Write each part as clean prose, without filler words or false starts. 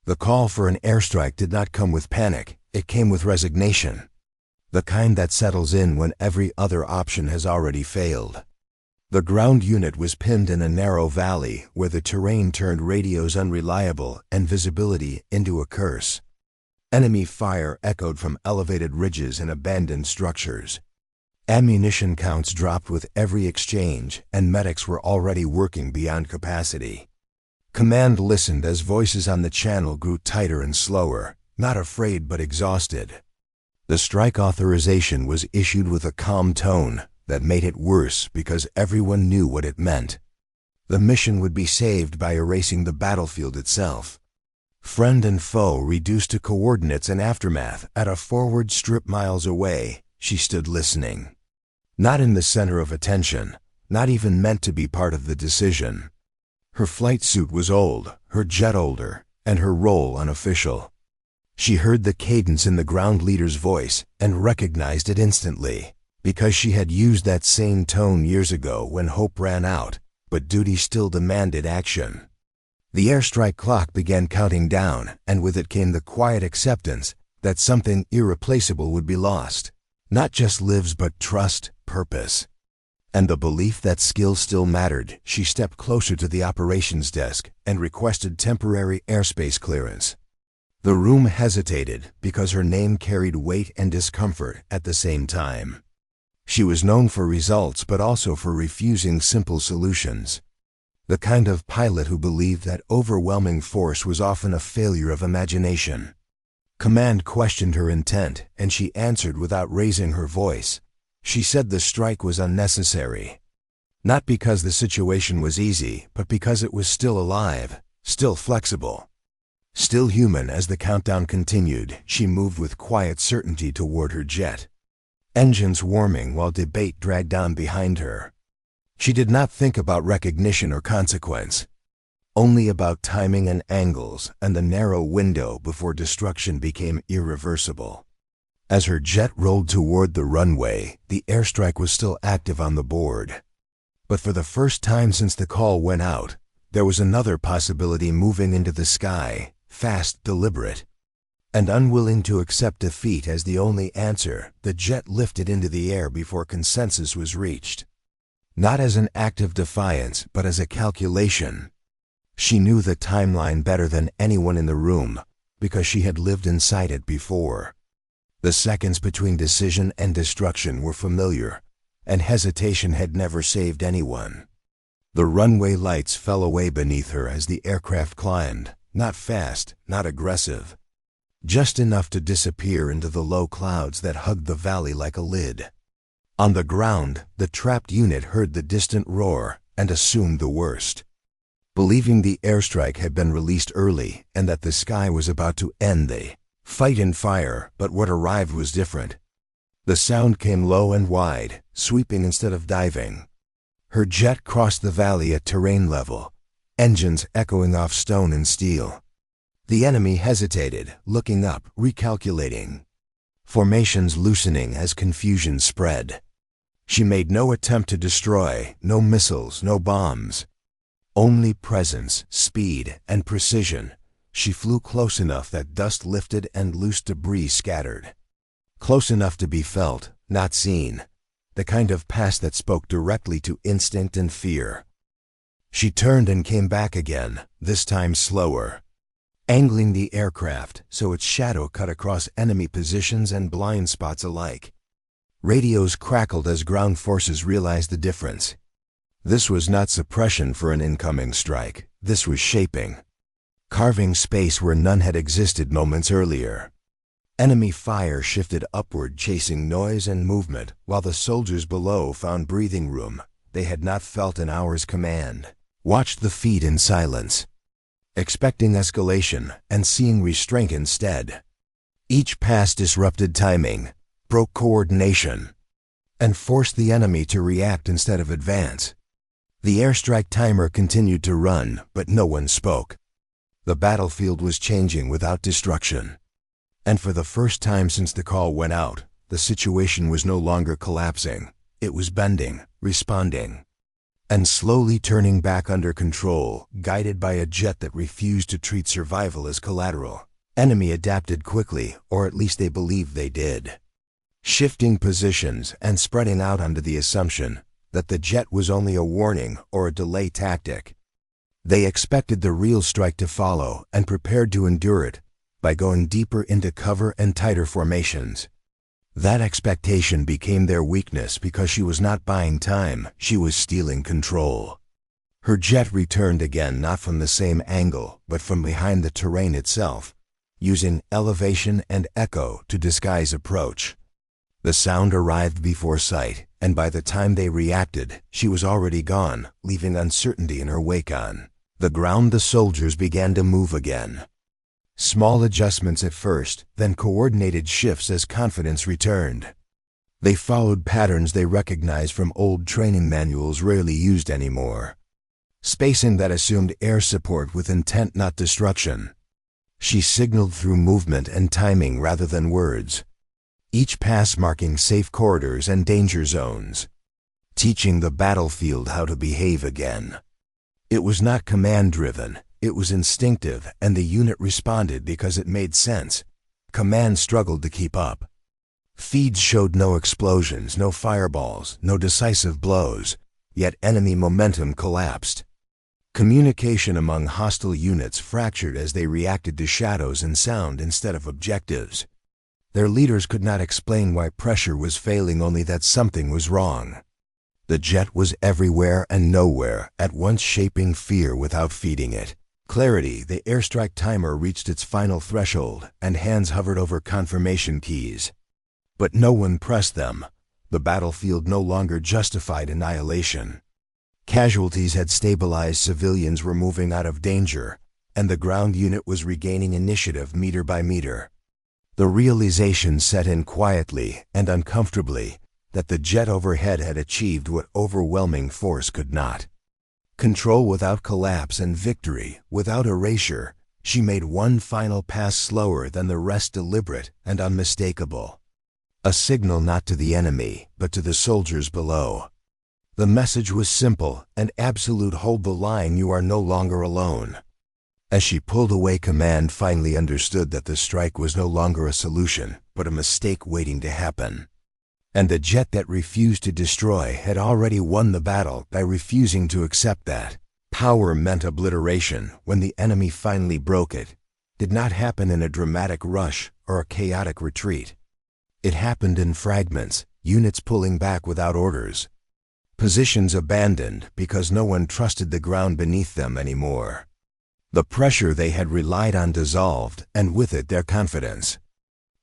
The call for an airstrike did not come with panic, it came with resignation. The kind that settles in when every other option has already failed. The ground unit was pinned in a narrow valley where the terrain turned radios unreliable and visibility into a curse. Enemy fire echoed from elevated ridges and abandoned structures. Ammunition counts dropped with every exchange, and medics were already working beyond capacity. Command listened as voices on the channel grew tighter and slower, not afraid but exhausted. The strike authorization was issued with a calm tone that made it worse because everyone knew what it meant. The mission would be saved by erasing the battlefield itself. Friend and foe reduced to coordinates and aftermath at a forward strip miles away, she stood listening. Not in the center of attention, not even meant to be part of the decision. Her flight suit was old, her jet older, and her role unofficial. She heard the cadence in the ground leader's voice and recognized it instantly, because she had used that same tone years ago when hope ran out, but duty still demanded action. The airstrike clock began counting down, and with it came the quiet acceptance that something irreplaceable would be lost. Not just lives but trust, purpose. And the belief that skill still mattered, she stepped closer to the operations desk and requested temporary airspace clearance. The room hesitated because her name carried weight and discomfort at the same time. She was known for results but also for refusing simple solutions. The kind of pilot who believed that overwhelming force was often a failure of imagination. Command questioned her intent, and she answered without raising her voice. She said the strike was unnecessary. Not because the situation was easy, but because it was still alive, still flexible. Still human. As the countdown continued, she moved with quiet certainty toward her jet. Engines warming while debate dragged on behind her. She did not think about recognition or consequence. Only about timing and angles and the narrow window before destruction became irreversible. As her jet rolled toward the runway, the airstrike was still active on the board. But for the first time since the call went out, there was another possibility moving into the sky, fast, deliberate. And unwilling to accept defeat as the only answer, the jet lifted into the air before consensus was reached. Not as an act of defiance, but as a calculation. She knew the timeline better than anyone in the room, because she had lived inside it before. The seconds between decision and destruction were familiar, and hesitation had never saved anyone. The runway lights fell away beneath her as the aircraft climbed, not fast, not aggressive. Just enough to disappear into the low clouds that hugged the valley like a lid. On the ground, the trapped unit heard the distant roar and assumed the worst. Believing the airstrike had been released early and that the sky was about to end the fight and fire, but what arrived was different. The sound came low and wide, sweeping instead of diving. Her jet crossed the valley at terrain level, engines echoing off stone and steel. The enemy hesitated, looking up, recalculating. Formations loosening as confusion spread. She made no attempt to destroy, no missiles, no bombs. Only presence, speed, and precision. She flew close enough that dust lifted and loose debris scattered. Close enough to be felt, not seen. The kind of pass that spoke directly to instinct and fear. She turned and came back again, this time slower. Angling the aircraft so its shadow cut across enemy positions and blind spots alike. Radios crackled as ground forces realized the difference. This was not suppression for an incoming strike. This was shaping. Carving space where none had existed moments earlier. Enemy fire shifted upward, chasing noise and movement, while the soldiers below found breathing room they had not felt in hours. Command watched the feed in silence, expecting escalation and seeing restraint instead. Each pass disrupted timing, broke coordination, and forced the enemy to react instead of advance. The airstrike timer continued to run, but no one spoke. The battlefield was changing without destruction. And for the first time since the call went out, the situation was no longer collapsing. It was bending, responding. and slowly turning back under control, guided by a jet that refused to treat survival as collateral. Enemy adapted quickly, or at least they believed they did, shifting positions and spreading out under the assumption that the jet was only a warning or a delay tactic. They expected the real strike to follow and prepared to endure it by going deeper into cover and tighter formations. That expectation became their weakness because she was not buying time, she was stealing control. Her jet returned again, not from the same angle, but from behind the terrain itself, using elevation and echo to disguise approach. The sound arrived before sight, and by the time they reacted, she was already gone, leaving uncertainty in her wake. On the ground, the soldiers began to move again. Small adjustments at first, then coordinated shifts as confidence returned. They followed patterns they recognized from old training manuals rarely used anymore. Spacing that assumed air support with intent, not destruction. She signaled through movement and timing rather than words. Each pass marking safe corridors and danger zones. Teaching the battlefield how to behave again. It was not command-driven. It was instinctive, and the unit responded because it made sense. Command struggled to keep up. Feeds showed no explosions, no fireballs, no decisive blows, yet enemy momentum collapsed. Communication among hostile units fractured as they reacted to shadows and sound instead of objectives. Their leaders could not explain why pressure was failing, only that something was wrong. The jet was everywhere and nowhere, at once shaping fear without feeding it. Clarity, the airstrike timer reached its final threshold, and hands hovered over confirmation keys. But no one pressed them. The battlefield no longer justified annihilation. Casualties had stabilized, civilians were moving out of danger, and the ground unit was regaining initiative meter by meter. The realization set in quietly and uncomfortably that the jet overhead had achieved what overwhelming force could not. Control without collapse and victory without erasure. She made one final pass slower than the rest, deliberate and unmistakable. A signal not to the enemy, but to the soldiers below. The message was simple and absolute: hold the line, you are no longer alone. As she pulled away, command finally understood that the strike was no longer a solution, but a mistake waiting to happen. And the jet that refused to destroy had already won the battle by refusing to accept that. Power meant obliteration when the enemy finally broke it. Did not happen in a dramatic rush or a chaotic retreat. It happened in fragments, units pulling back without orders. Positions abandoned because no one trusted the ground beneath them anymore. The pressure they had relied on dissolved, and with it their confidence.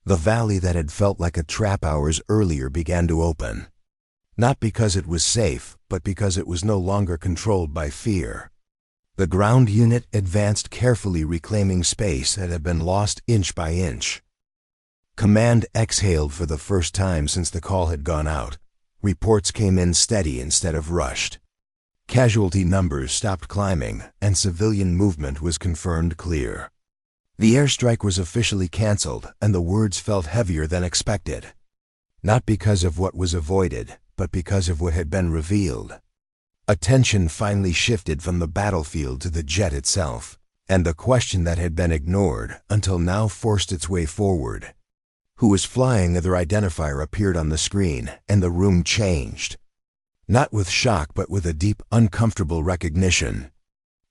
The valley that had felt like a trap hours earlier began to open. Not because it was safe, but because it was no longer controlled by fear. The ground unit advanced carefully, reclaiming space that had been lost inch by inch. Command exhaled for the first time since the call had gone out. Reports came in steady instead of rushed. Casualty numbers stopped climbing, and civilian movement was confirmed clear. The airstrike was officially canceled, and the words felt heavier than expected. Not because of what was avoided, but because of what had been revealed. Attention finally shifted from the battlefield to the jet itself, and the question that had been ignored until now forced its way forward. Who was flying? Their identifier appeared on the screen, and the room changed. Not with shock, but with a deep, uncomfortable recognition.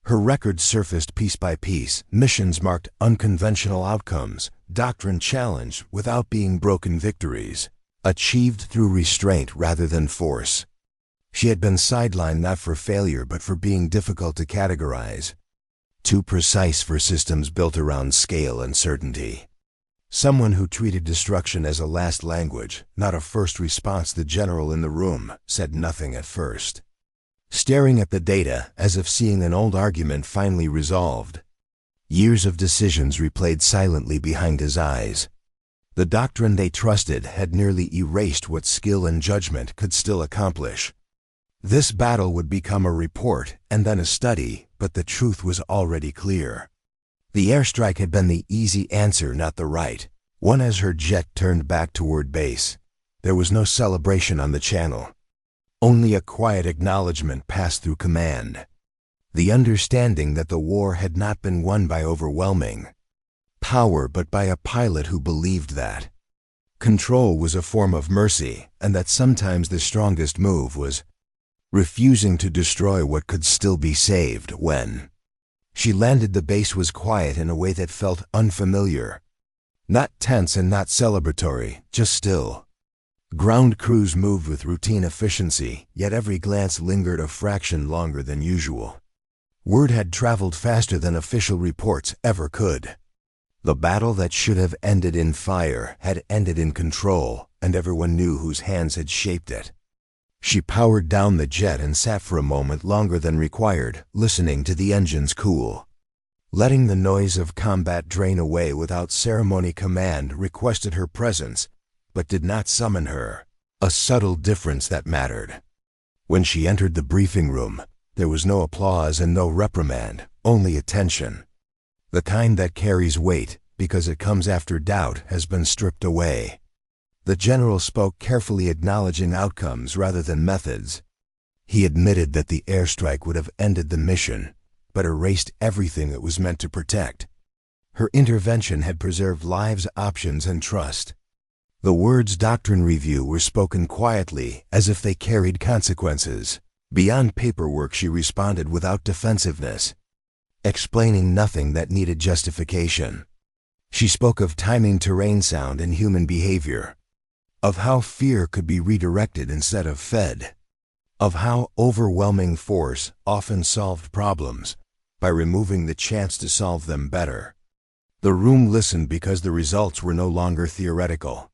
Her record surfaced piece by piece, missions marked unconventional outcomes, doctrine challenged without being broken, victories achieved through restraint rather than force. She had been sidelined not for failure but for being difficult to categorize. Too precise for systems built around scale and certainty. Someone who treated destruction as a last language, not a first response. The general in the room said nothing at first, staring at the data as if seeing an old argument finally resolved. Years of decisions replayed silently behind his eyes. The doctrine they trusted had nearly erased what skill and judgment could still accomplish. This battle would become a report and then a study, but the truth was already clear. The airstrike had been the easy answer, not the right one. As her jet turned back toward base, there was no celebration on the channel. Only a quiet acknowledgement passed through command. The understanding that the war had not been won by overwhelming power but by a pilot who believed that control was a form of mercy, and that sometimes the strongest move was refusing to destroy what could still be saved. When she landed, the base was quiet in a way that felt unfamiliar. Not tense and not celebratory, just still. Ground crews moved with routine efficiency, yet every glance lingered a fraction longer than usual. Word had traveled faster than official reports ever could. The battle that should have ended in fire had ended in control, and everyone knew whose hands had shaped it. She powered down the jet and sat for a moment longer than required, listening to the engines cool. Letting the noise of combat drain away without ceremony, command requested her presence, but did not summon her. A subtle difference that mattered. When she entered the briefing room, there was no applause and no reprimand, only attention. The kind that carries weight, because it comes after doubt has been stripped away. The general spoke carefully, acknowledging outcomes rather than methods. He admitted that the airstrike would have ended the mission, but erased everything it was meant to protect. Her intervention had preserved lives, options, and trust. The words "doctrine review" were spoken quietly, as if they carried consequences. Beyond paperwork, she responded without defensiveness, explaining nothing that needed justification. She spoke of timing, terrain, sound, and human behavior. Of how fear could be redirected instead of fed. Of how overwhelming force often solved problems by removing the chance to solve them better. The room listened because the results were no longer theoretical.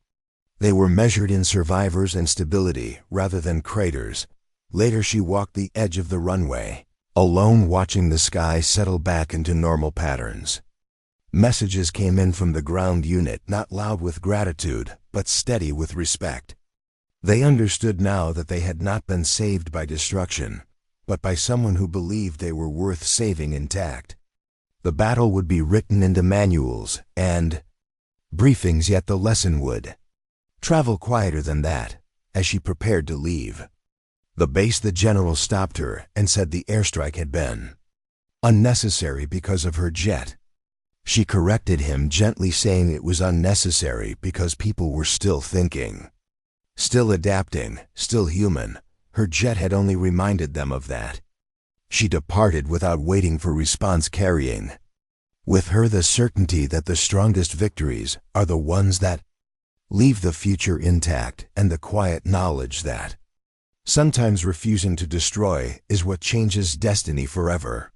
They were measured in survivors and stability rather than craters. Later she walked the edge of the runway, alone, watching the sky settle back into normal patterns. Messages came in from the ground unit, not loud with gratitude, but steady with respect. They understood now that they had not been saved by destruction, but by someone who believed they were worth saving intact. The battle would be written into manuals and briefings, yet the lesson would travel quieter than that. As she prepared to leave the base, the general stopped her and said the airstrike had been unnecessary because of her jet. She corrected him gently, saying it was unnecessary because people were still thinking, still adapting, still human. Her jet had only reminded them of that. She departed without waiting for response, carrying with her the certainty that the strongest victories are the ones that leave the future intact, and the quiet knowledge that sometimes refusing to destroy is what changes destiny forever.